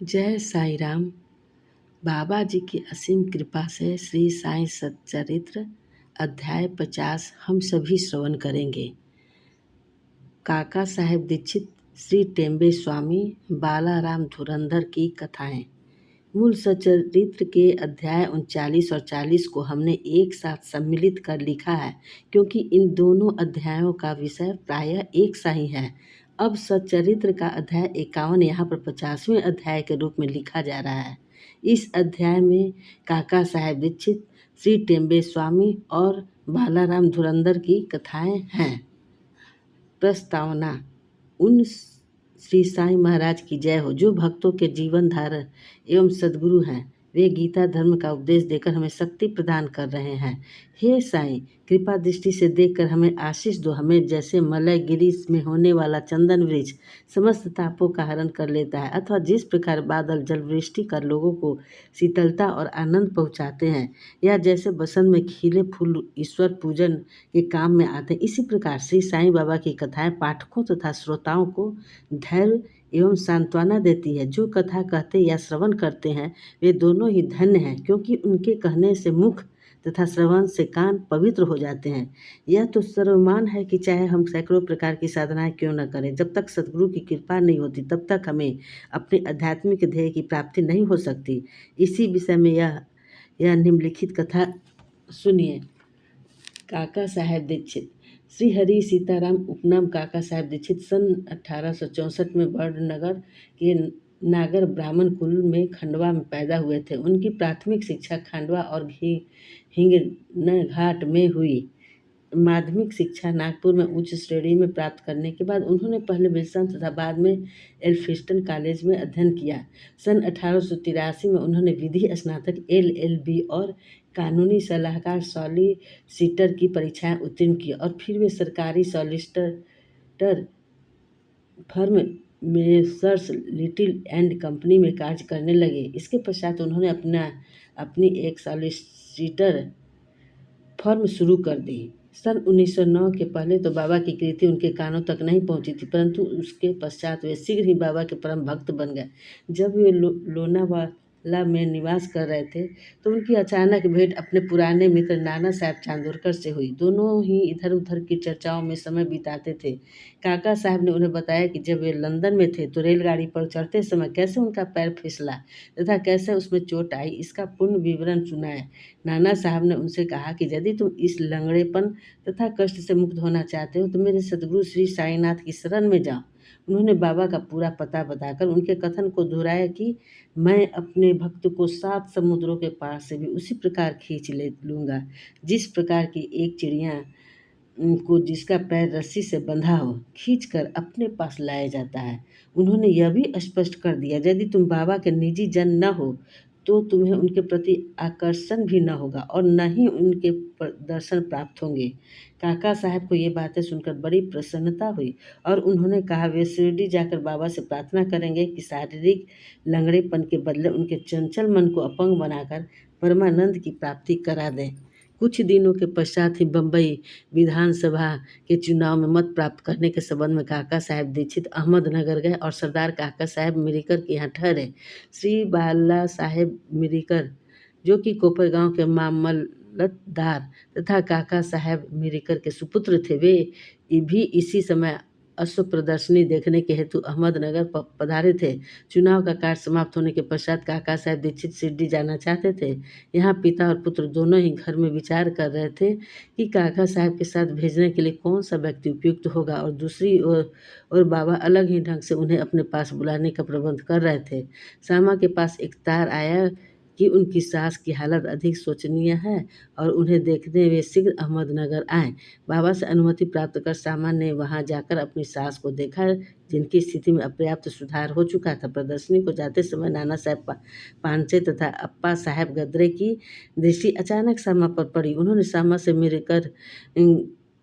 जय साईं राम। बाबा जी की असीम कृपा से श्री साईं सच्चरित्र अध्याय 50 हम सभी श्रवण करेंगे। काका साहेब दीक्षित, श्री टेम्बे स्वामी, बालाराम धुरंधर की कथाएं। मूल सच्चरित्र के अध्याय 39 और 40 को हमने एक साथ सम्मिलित कर लिखा है क्योंकि इन दोनों अध्यायों का विषय प्रायः एक सा ही है। अब सच्चरित्र का अध्याय 51 यहाँ पर 50वें अध्याय के रूप में लिखा जा रहा है। इस अध्याय में काका साहेब दीक्षित, श्री टेम्बे स्वामी और बालाराम धुरंधर की कथाएं हैं। प्रस्तावना। उन श्री साईं महाराज की जय हो जो भक्तों के जीवन धारक एवं सद्गुरु हैं। वे गीता धर्म का उपदेश देकर हमें शक्ति प्रदान कर रहे हैं। हे साईं, कृपा दृष्टि से देखकर हमें आशीष दो। हमें जैसे मलय गिरी में होने वाला चंदन वृक्ष समस्त तापों का हरण कर लेता है, अथवा जिस प्रकार बादल जल वृष्टि कर लोगों को शीतलता और आनंद पहुँचाते हैं, या जैसे बसंत में खिले फूल ईश्वर पूजन के काम में आते हैं, इसी प्रकार श्री साईं बाबा की कथाएं पाठकों तथा श्रोताओं को धैर्य एवं सांत्वना देती है। जो कथा कहते या श्रवण करते हैं वे दोनों ही धन्य हैं, क्योंकि उनके कहने से मुख तथा श्रवण से कान पवित्र हो जाते हैं। यह तो सर्वमान है कि चाहे हम सैकड़ों प्रकार की साधनाएं क्यों न करें, जब तक सद्गुरु की कृपा नहीं होती तब तक हमें अपने आध्यात्मिक ध्येय की प्राप्ति नहीं हो सकती। इसी विषय में यह निम्नलिखित कथा सुनिए। काका साहेब दीक्षित। श्री हरि सीताराम उपनाम काका साहेब दीक्षित सन 1864 में बड़नगर के नागर ब्राह्मण कुल में खंडवा में पैदा हुए थे। उनकी प्राथमिक शिक्षा खंडवा और हिंगनघाट में हुई। माध्यमिक शिक्षा नागपुर में उच्च श्रेणी में प्राप्त करने के बाद उन्होंने पहले विल्सन तथा बाद में एल्फिंस्टन कॉलेज में अध्ययन किया। सन 1883 में उन्होंने विधि स्नातक LLB और कानूनी सलाहकार सॉलिसिटर की परीक्षाएं उत्तीर्ण की और फिर वे सरकारी solicitor firm messrs little and company में कार्य करने लगे। इसके पश्चात उन्होंने अपनी एक सॉलिसिटर फर्म शुरू कर दी। सन 1909 के पहले तो बाबा की कीर्ति उनके कानों तक नहीं पहुंची थी, परंतु उसके पश्चात वे शीघ्र ही बाबा के परम भक्त बन गए। जब वे लोनावाला में निवास कर रहे थे तो उनकी अचानक भेंट अपने पुराने मित्र नाना साहब चांदोरकर से हुई। दोनों ही इधर उधर की चर्चाओं में समय बिताते थे। काका साहब ने उन्हें बताया कि जब वे लंदन में थे तो रेलगाड़ी पर चढ़ते समय कैसे उनका पैर फिसला तथा कैसे उसमें चोट आई, इसका पूर्ण विवरण सुनाया। नाना साहब ने उनसे कहा कि यदि तुम इस लंगड़ेपन तथा कष्ट से मुक्त होना चाहते हो तो मेरे सद्गुरु श्री साईनाथ की शरण में जाओ। उन्होंने बाबा का पूरा पता बताकर उनके कथन को दोहराया कि मैं अपने भक्त को 7 समुद्रों के पार से भी उसी प्रकार खींच ले लूँगा जिस प्रकार की एक चिड़िया को जिसका पैर रस्सी से बंधा हो खींचकर अपने पास लाया जाता है। उन्होंने यह भी स्पष्ट कर दिया, यदि तुम बाबा के निजी जन न हो तो तुम्हें उनके प्रति आकर्षण भी न होगा और न ही उनके दर्शन प्राप्त होंगे। काका साहब को ये बातें सुनकर बड़ी प्रसन्नता हुई और उन्होंने कहा वे शिरडी जाकर बाबा से प्रार्थना करेंगे कि शारीरिक लंगड़ेपन के बदले उनके चंचल मन को अपंग बनाकर परमानंद की प्राप्ति करा दें। कुछ दिनों के पश्चात ही बम्बई विधानसभा के चुनाव में मत प्राप्त करने के संबंध में काका साहेब दीक्षित अहमदनगर गए और सरदार काका साहेब मिरीकर के यहाँ ठहरे। श्री बाला साहेब मिरीकर, जो कि कोपरगांव के मामलतदार तथा काका साहेब मिरीकर के सुपुत्र थे, वे भी इसी समय अश्व प्रदर्शनी देखने के हेतु अहमदनगर पधारे थे। चुनाव का कार्य समाप्त होने के पश्चात काका साहेब दीक्षित शिरडी जाना चाहते थे। यहाँ पिता और पुत्र दोनों ही घर में विचार कर रहे थे कि काका साहब के साथ भेजने के लिए कौन सा व्यक्ति उपयुक्त होगा, और दूसरी ओर बाबा अलग ही ढंग से उन्हें अपने पास बुलाने का प्रबंध कर रहे थे। श्यामा के पास एक तार आया कि उनकी सास की हालत अधिक शोचनीय है और उन्हें देखने वे शीघ्र अहमदनगर आए। बाबा से अनुमति प्राप्त कर श्यामा ने वहां जाकर अपनी सास को देखा, जिनकी स्थिति में अपर्याप्त सुधार हो चुका था। प्रदर्शनी को जाते समय नाना साहब पांचे तथा अप्पा साहब गद्रे की दृष्टि अचानक श्यामा पर पड़ी। उन्होंने श्यामा से मिलकर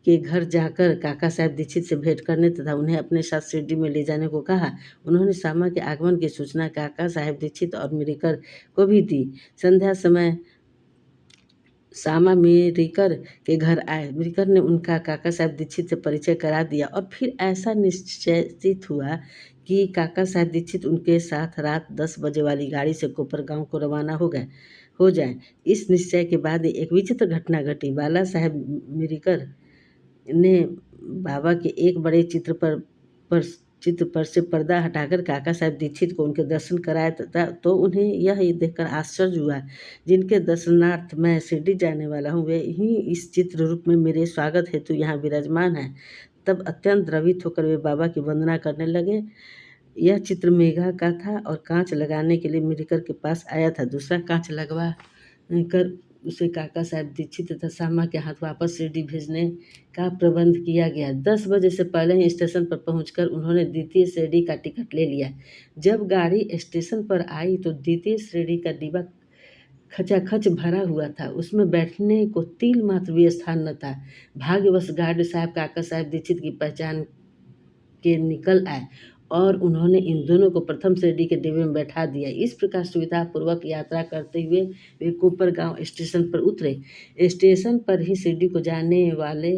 के घर जाकर काका साहब दीक्षित से भेंट करने तथा उन्हें अपने साथ शिरडी में ले जाने को कहा। उन्होंने श्यामा के आगमन की सूचना काका साहब दीक्षित और मिरीकर को भी दी। संध्या समय श्यामा मिरीकर के घर आए। मिरीकर ने उनका काका साहब दीक्षित से परिचय करा दिया और फिर ऐसा निश्चित हुआ कि काका साहब दीक्षित उनके साथ रात 10 बजे वाली गाड़ी से कोपरगांव को रवाना हो जाए। इस निश्चय के बाद एक विचित्र घटना घटी। बाला साहब मिरिकर ने बाबा के एक बड़े चित्र पर से पर्दा हटाकर काका साहब दीक्षित को उनके दर्शन कराए तथा तो उन्हें यह देखकर आश्चर्य हुआ, जिनके दर्शनार्थ मैं शिरडी जाने वाला हूँ वे ही इस चित्र रूप में मेरे स्वागत हेतु यहाँ विराजमान है। तब अत्यंत द्रवित होकर वे बाबा की वंदना करने लगे। यह चित्र मेघा का था और कांच लगाने के लिए मिरिकर के पास आया था। दूसरा कांच लगवा कर उसे काका साहब दीक्षित तथा सामा के हाथ वापस शिरडी भेजने का प्रबंध किया गया। 10 बजे से पहले ही स्टेशन पर पहुंचकर उन्होंने द्वितीय श्रेणी का टिकट ले लिया। जब गाड़ी स्टेशन पर आई तो द्वितीय श्रेणी का डिब्बा खचाखच भरा हुआ था। उसमें बैठने को तिल मात्र भी स्थान न था। भाग्यवश गार्ड साहब काका साहब दीक्षित की पहचान के निकल आए और उन्होंने इन दोनों को प्रथम श्रेणी के डिब्बे में बैठा दिया। इस प्रकार सुविधापूर्वक यात्रा करते हुए वे कोपरगांव स्टेशन पर उतरे। स्टेशन पर ही शिरडी को जाने वाले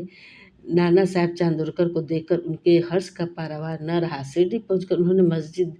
नाना साहब चांदोरकर को देखकर उनके हर्ष का पारावार न रहा। शिरडी पहुंचकर उन्होंने मस्जिद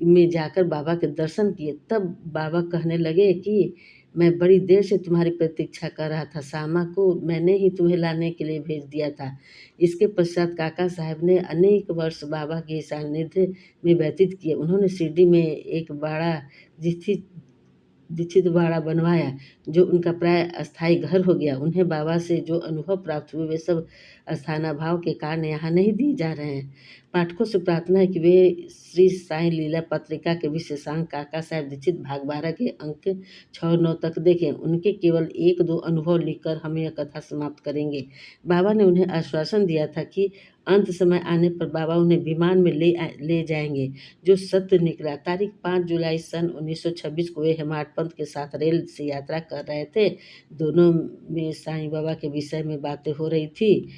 में जाकर बाबा के दर्शन किए। तब बाबा कहने लगे कि मैं बड़ी देर से तुम्हारी प्रतीक्षा कर रहा था। सामा को मैंने ही तुम्हें लाने के लिए भेज दिया था। इसके पश्चात काका साहब ने अनेक वर्ष बाबा के सानिध्य में व्यतीत किए। उन्होंने शिरडी में एक बड़ा दीक्षित बाड़ा बनवाया, जो उनका प्राय अस्थायी घर हो गया। उन्हें बाबा से जो अनुभव प्राप्त हुए वे सब स्थानाभाव के कारण यहाँ नहीं दिए जा रहे हैं। पाठकों से प्रार्थना है कि वे श्री साईं लीला पत्रिका के विशेषांक काका साहब दीक्षित भाग 12 के अंक 6-9 तक देखें। उनके केवल 1-2 अनुभव लिखकर हम यह कथा समाप्त करेंगे। बाबा ने उन्हें आश्वासन दिया था कि अंत समय आने पर बाबा उन्हें विमान में ले जाएंगे, जो सत्य निकला। तारीख 5 जुलाई सन 1926 को वे हेमाडपंत के साथ रेल से यात्रा कर रहे थे। दोनों में साईं बाबा के विषय में बातें हो रही थी।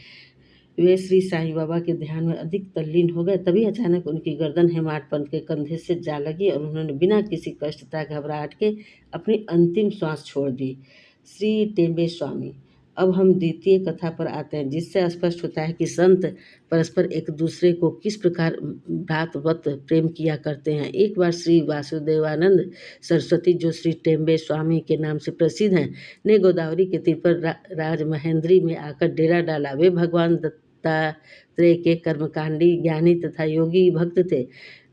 वे श्री साईं बाबा के ध्यान में अधिक तल्लीन हो गए। तभी अचानक उनकी गर्दन हेमाडपंत के कंधे से जा लगी और उन्होंने बिना किसी कष्ट तथा घबराहट के अपनी अंतिम श्वास छोड़ दी। श्री टेम्बे स्वामी। अब हम द्वितीय कथा पर आते हैं, जिससे स्पष्ट होता है कि संत परस्पर एक दूसरे को किस प्रकार भ्रातृवत प्रेम किया करते हैं। एक बार श्री वासुदेवानंद सरस्वती, जो श्री टेम्बे स्वामी के नाम से प्रसिद्ध हैं, ने गोदावरी के तीर पर राजमहेंद्री में आकर डेरा डाला। वे भगवान दत्तात्रेय के कर्मकांडी ज्ञानी तथा योगी भक्त थे।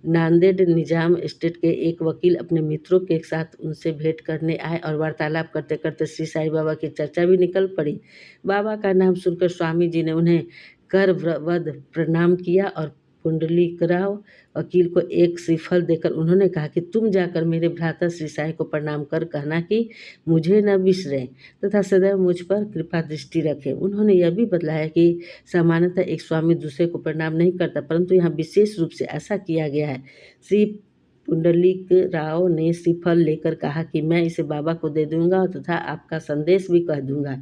नांदेड़ निजाम स्टेट के एक वकील अपने मित्रों के साथ उनसे भेंट करने आए और वार्तालाप करते करते श्री साईं बाबा की चर्चा भी निकल पड़ी। बाबा का नाम सुनकर स्वामी जी ने उन्हें करवद प्रणाम किया और पुंडलीकराव वकील को एक श्रीफल देकर उन्होंने कहा कि तुम जाकर मेरे भ्राता श्री साईं को प्रणाम कर कहना कि मुझे न बिसरें तथा सदैव मुझ पर कृपा दृष्टि रखें। उन्होंने यह भी बतलाया कि सामान्यतः एक स्वामी दूसरे को प्रणाम नहीं करता, परंतु यहाँ विशेष रूप से ऐसा किया गया है। श्री पुंडलिक राव ने श्रीफल लेकर कहा कि मैं इसे बाबा को दे दूंगा तथा आपका संदेश भी कह दूंगा।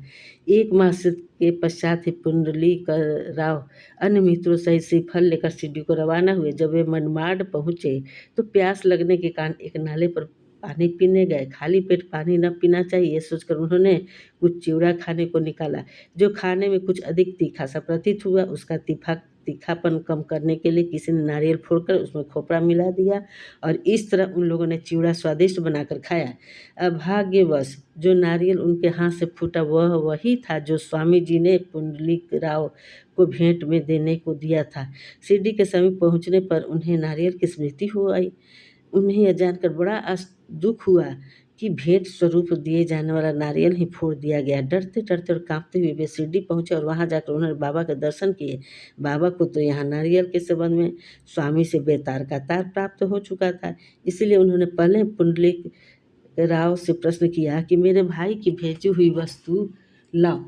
1 मास के पश्चात ही पुंडलिक राव अन्य मित्रों सहित श्रीफल लेकर शिरडी को रवाना हुए। जब वे मनमाड पहुँचे तो प्यास लगने के कारण एक नाले पर पानी पीने गए। खाली पेट पानी न पीना चाहिए, ये सोचकर उन्होंने कुछ चिवड़ा खाने को निकाला, जो खाने में कुछ अधिक तीखा सा प्रतीत हुआ। उसका तीखापन कम करने के लिए किसी ने नारियल फोड़कर उसमें खोपरा मिला दिया और इस तरह उन लोगों ने चिवड़ा स्वादिष्ट बनाकर खाया। अभाग्यवश जो नारियल उनके हाथ से फूटा वह वही था जो स्वामी जी ने पुंडलिक राव को भेंट में देने को दिया था। शिरडी के समीप पहुंचने पर उन्हें नारियल की स्मृति हो आई। उन्हें यह जानकर बड़ा दुख हुआ कि भेंट स्वरूप दिए जाने वाला नारियल ही फोड़ दिया गया। डरते डरते और कांपते हुए वे शिरडी पहुंचे और वहां जाकर उन्होंने बाबा के दर्शन किए। बाबा को तो यहाँ नारियल के संबंध में स्वामी से बेतार का तार प्राप्त हो चुका था। इसीलिए उन्होंने पहले पुंडलिक राव से प्रश्न किया कि मेरे भाई की भेजी हुई वस्तु लाओ।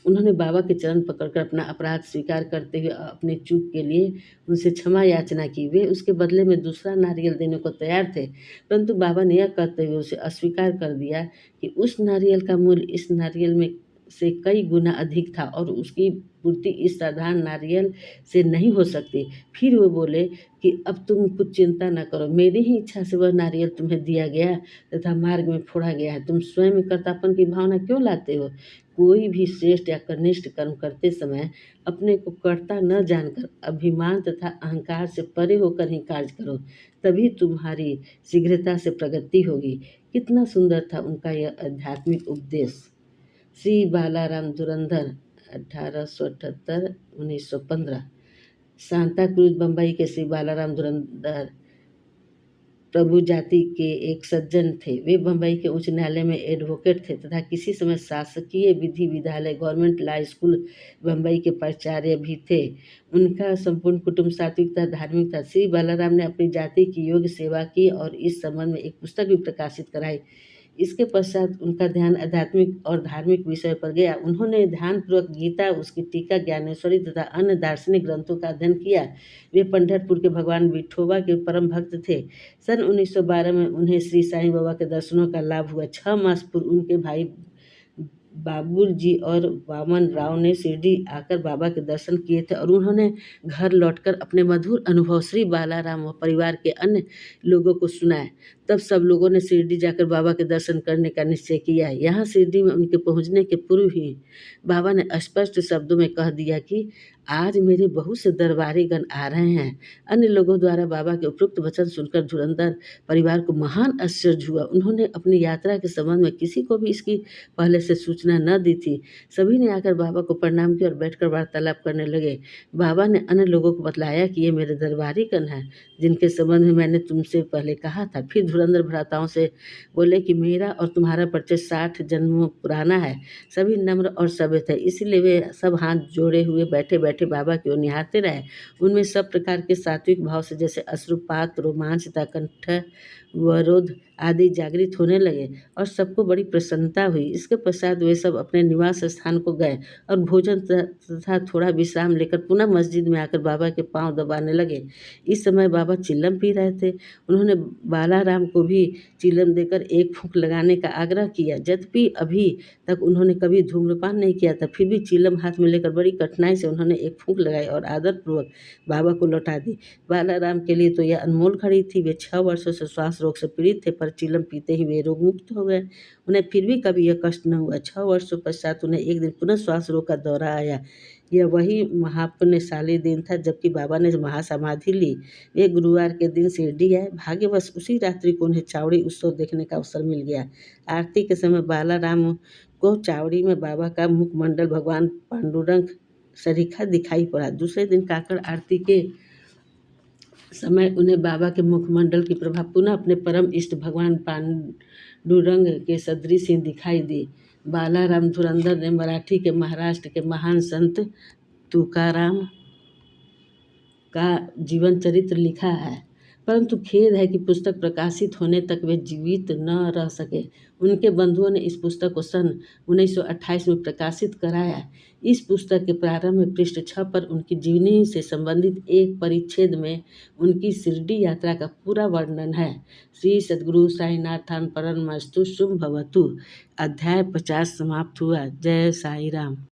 उन्होंने बाबा के चरण पकड़कर अपना अपराध स्वीकार करते हुए अपने चूक के लिए उनसे क्षमा याचना की। वे उसके बदले में दूसरा नारियल देने को तैयार थे, परंतु बाबा ने यह कहते हुए उसे अस्वीकार कर दिया कि उस नारियल का मूल्य इस नारियल में से कई गुना अधिक था और उसकी पूर्ति इस साधारण नारियल से नहीं हो सकती। फिर वो बोले कि अब तुम कुछ चिंता न करो, मेरी ही इच्छा से वह नारियल तुम्हें दिया गया तथा मार्ग में फोड़ा गया है। तुम स्वयं कर्तापन की भावना क्यों लाते हो? कोई भी श्रेष्ठ या कनिष्ठ कर्म करते समय अपने को कर्ता न जानकर अभिमान तथा अहंकार से परे होकर ही कार्य करो, तभी तुम्हारी शीघ्रता से प्रगति होगी। कितना सुंदर था उनका यह आध्यात्मिक उपदेश। श्री बालाराम धुरंधर 1878-1915। सांता क्रूज बम्बई के श्री बालाराम धुरंधर प्रभु जाति के एक सज्जन थे। वे बम्बई के उच्च न्यायालय में एडवोकेट थे तथा किसी समय शासकीय विधि विद्यालय गवर्नमेंट लॉ स्कूल बम्बई के प्राचार्य भी थे। उनका संपूर्ण कुटुंब सात्विक तथा धार्मिक था। श्री बालाराम ने अपनी जाति की योग्य सेवा की और इस संबंध में एक पुस्तक भी प्रकाशित कराई। इसके पश्चात उनका ध्यान आध्यात्मिक और धार्मिक विषय पर गया। उन्होंने ध्यानपूर्वक गीता, उसकी टीका, ज्ञानेश्वरी तथा अन्य दार्शनिक ग्रंथों का अध्ययन किया। वे पंढरपुर के भगवान विठोबा के परम भक्त थे। सन 1912 में उन्हें श्री साईं बाबा के दर्शनों का लाभ हुआ। 6 मास पूर्व उनके भाई बाबुल जी और वामन राव ने शिरडी आकर बाबा के दर्शन किए थे और उन्होंने घर लौटकर अपने मधुर अनुभव श्री बालाराम व परिवार के अन्य लोगों को सुनाए। तब सब लोगों ने शिरडी जाकर बाबा के दर्शन करने का निश्चय किया। यहाँ शिरडी में उनके पहुँचने के पूर्व ही बाबा ने स्पष्ट शब्दों में कह दिया कि आज मेरे बहुत से दरबारीगण आ रहे हैं। अन्य लोगों द्वारा बाबा के उपरोक्त वचन सुनकर धुरंधर परिवार को महान आश्चर्य हुआ। उन्होंने अपनी यात्रा के संबंध में किसी को भी इसकी पहले से सूचना न दी थी। सभी ने आकर बाबा को प्रणाम किया और बैठकर वार्तालाप करने लगे। बाबा ने अन्य लोगों को बतलाया कि ये मेरे दरबारीगण हैं, जिनके संबंध में मैंने तुमसे पहले कहा था। फिर धुरंधर भ्राताओं से बोले कि मेरा और तुम्हारा परिचय 60 जन्मों पुराना है। सभी नम्र और सभ्य थे, इसलिए वे सब हाथ जोड़े हुए बैठे बैठे बाबा की ओर निहारते रहे। उनमें सब प्रकार के सात्विक भाव से जैसे अश्रुपात, रोमांच तथा कंठवरोध आदि जागृत होने लगे और सबको बड़ी प्रसन्नता हुई। इसके पश्चात वे सब अपने निवास स्थान को गए और भोजन तथा थोड़ा विश्राम लेकर पुनः मस्जिद में आकर बाबा के पांव दबाने लगे। इस समय बाबा चिल्लम पी रहे थे। उन्होंने बालाराम को भी चिल्लम देकर एक फूंक लगाने का आग्रह किया। यद्यपि अभी तक उन्होंने कभी धूम्रपान नहीं किया था, फिर भी चिल्लम हाथ में लेकर बड़ी कठिनाई से उन्होंने एक फूंक लगाई और आदरपूर्वक बाबा को लौटा दी। बालाराम के लिए तो यह अनमोल घड़ी थी। वे 6 वर्षों से श्वास रोग से पीड़ित थे, पर चिल्लम पीते ही वे रोग मुक्त हो गए। उन्हें फिर भी कभी यह कष्ट न हुआ। 6 वर्षों पश्चात उन्हें एक दिन पुनः श्वास रोग का दौरा आया। यह वही महापुण्यशाली दिन था जबकि बाबा ने महासमाधि ली। वे गुरुवार के दिन शिरडी आए। भाग्यवश उसी रात्रि को उन्हें चावड़ी उत्सव देखने का अवसर मिल गया। आरती के समय बालाराम को चावड़ी में बाबा का मुखमंडल भगवान पांडुरंग सरीखा दिखाई पड़ा। दूसरे दिन काकड़ आरती के समय उन्हें बाबा के मुखमंडल की प्रभा पुनः अपने परम इष्ट भगवान पांडुरंग के सदृश ही दिखाई दी। बालाराम धुरंधर ने मराठी के महाराष्ट्र के महान संत तुकाराम का जीवन चरित्र लिखा है, परंतु खेद है कि पुस्तक प्रकाशित होने तक वे जीवित न रह सके। उनके बंधुओं ने इस पुस्तक को सन 1928 में प्रकाशित कराया। इस पुस्तक के प्रारंभ में पृष्ठ 6 पर उनकी जीवनी से संबंधित एक परिच्छेद में उनकी शिरडी यात्रा का पूरा वर्णन है। श्री सद्गुरु साईनाथान परमस्तु शुभ भवतु। अध्याय 50 समाप्त हुआ। जय साई राम।